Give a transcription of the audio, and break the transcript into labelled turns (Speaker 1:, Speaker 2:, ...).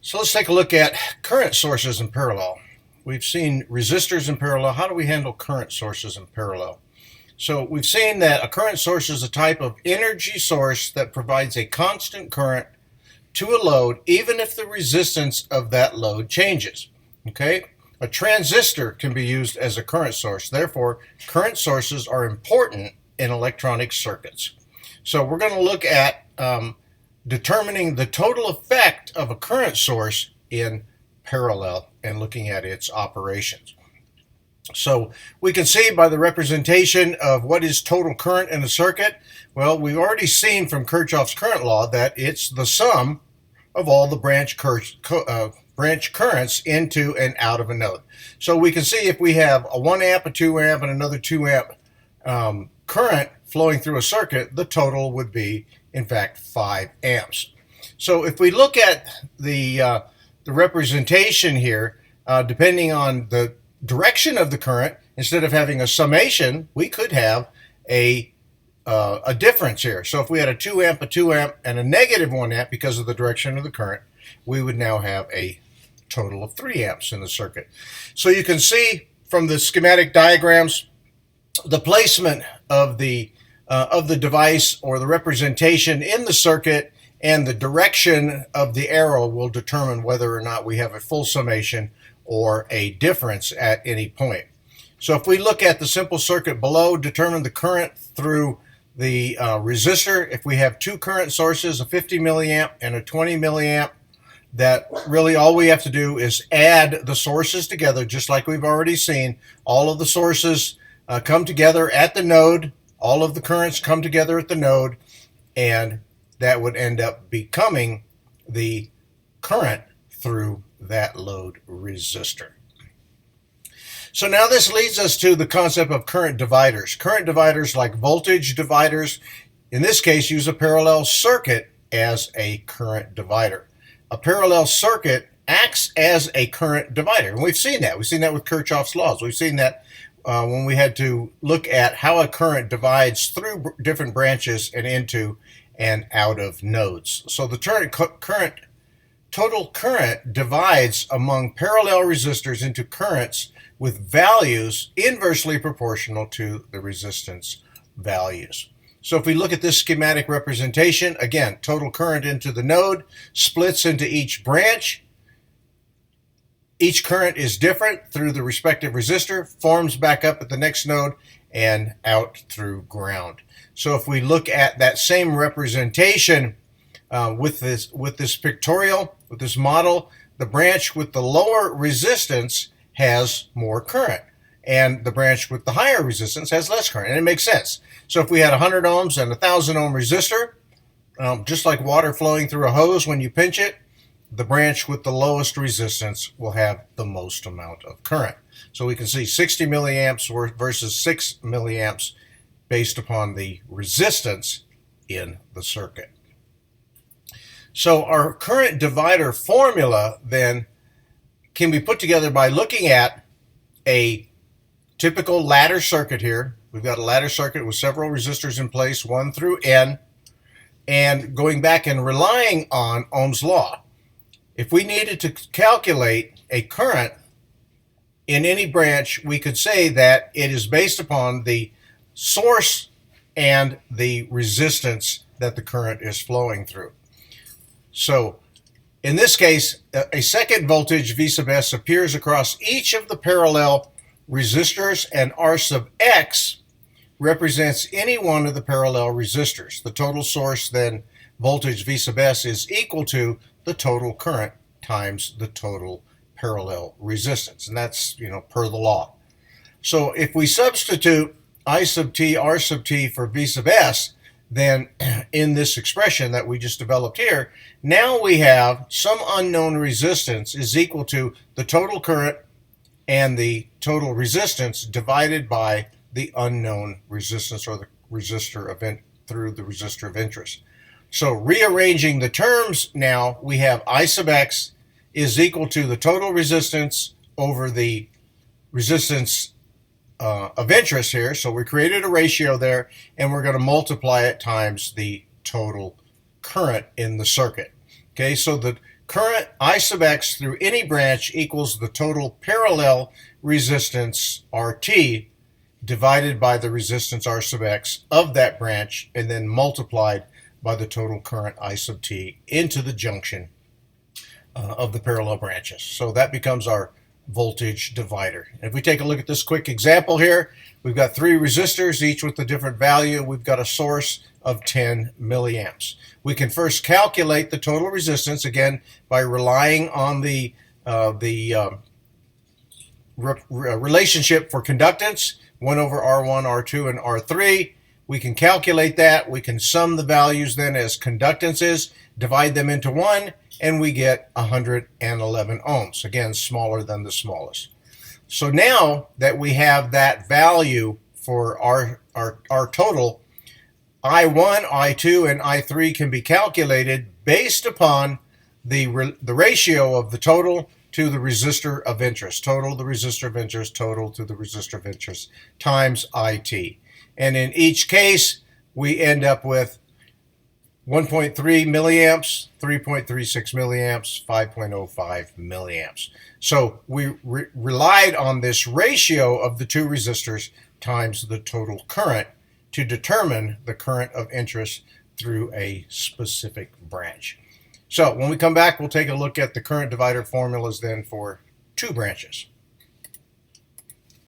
Speaker 1: So let's take a look at current sources in parallel. We've seen resistors in parallel. How do we handle current sources in parallel? So we've seen that a current source is a type of energy source that provides a constant current to a load even if the resistance of that load changes. Okay? A transistor can be used as a current source. Therefore, current sources are important in electronic circuits. So we're going to look at determining the total effect of a current source in parallel and looking at its operations. So we can see by the representation of what is total current in a circuit, well, we've already seen from Kirchhoff's current law that it's the sum of all the branch currents into and out of a node. So we can see if we have a 1 amp, a 2 amp, and another 2 amp current flowing through a circuit, the total would be, in fact, 5 amps. So if we look at the representation here, depending on the direction of the current, instead of having a summation, we could have a difference here. So if we had a 2 amp, a 2 amp, and a negative 1 amp because of the direction of the current, we would now have a total of 3 amps in the circuit. So you can see from the schematic diagrams the placement of the device or the representation in the circuit, and the direction of the arrow will determine whether or not we have a full summation or a difference at any point. So if we look at the simple circuit below, determine the current through the resistor. If we have two current sources, a 50 milliamp and a 20 milliamp, that really all we have to do is add the sources together, just like we've already seen. All of the sources come together at the node. All of the currents come together at the node, and that would end up becoming the current through that load resistor. So now this leads us to the concept of current dividers. Current dividers, like voltage dividers, in this case use a parallel circuit as a current divider. A parallel circuit acts as a current divider, and we've seen that. We've seen that with Kirchhoff's laws. We've seen that when we had to look at how a current divides through different branches and into and out of nodes. So the total current divides among parallel resistors into currents with values inversely proportional to the resistance values. So if we look at this schematic representation, again, total current into the node splits into each branch. Each current is different through the respective resistor, forms back up at the next node, and out through ground. So if we look at that same representation with this pictorial, with this model, the branch with the lower resistance has more current, and the branch with the higher resistance has less current, and it makes sense. So if we had 100 ohms and a 1,000 ohm resistor, just like water flowing through a hose when you pinch it, the branch with the lowest resistance will have the most amount of current. So we can see 60 milliamps versus 6 milliamps based upon the resistance in the circuit. So our current divider formula then can be put together by looking at a typical ladder circuit here. We've got a ladder circuit with several resistors in place, 1 through n, and going back and relying on Ohm's law. If we needed to calculate a current in any branch, we could say that it is based upon the source and the resistance that the current is flowing through. So in this case, a second voltage V sub S appears across each of the parallel resistors, and R sub X represents any one of the parallel resistors. The total source then voltage V sub S is equal to the total current times the total parallel resistance, and that's, per the law. So if we substitute I sub t, R sub t for V sub S, then in this expression that we just developed here, now we have some unknown resistance is equal to the total current and the total resistance divided by the unknown resistance, or the resistor event through the resistor of interest. So rearranging the terms, now we have I sub x is equal to the total resistance over the resistance of interest here. So we created a ratio there, and we're going to multiply it times the total current in the circuit. Okay, so the current I sub x through any branch equals the total parallel resistance RT divided by the resistance R sub x of that branch, and then multiplied by the total current I sub t into the junction of the parallel branches. So that becomes our voltage divider. If we take a look at this quick example here, we've got 3 resistors, each with a different value. We've got a source of 10 milliamps. We can first calculate the total resistance, again, by relying on the relationship for conductance, 1 over R1, R2, and R3. We can calculate that. We can sum the values then as conductances, divide them into 1, and we get 111 ohms. Again, smaller than the smallest. So now that we have that value for our total, I1, I2, and I3 can be calculated based upon the ratio of the total to the resistor of interest. Total to the resistor of interest, total to the resistor of interest, times IT. And in each case, we end up with 1.3 milliamps, 3.36 milliamps, 5.05 milliamps. So we relied on this ratio of the 2 resistors times the total current to determine the current of interest through a specific branch. So when we come back, we'll take a look at the current divider formulas then for 2 branches.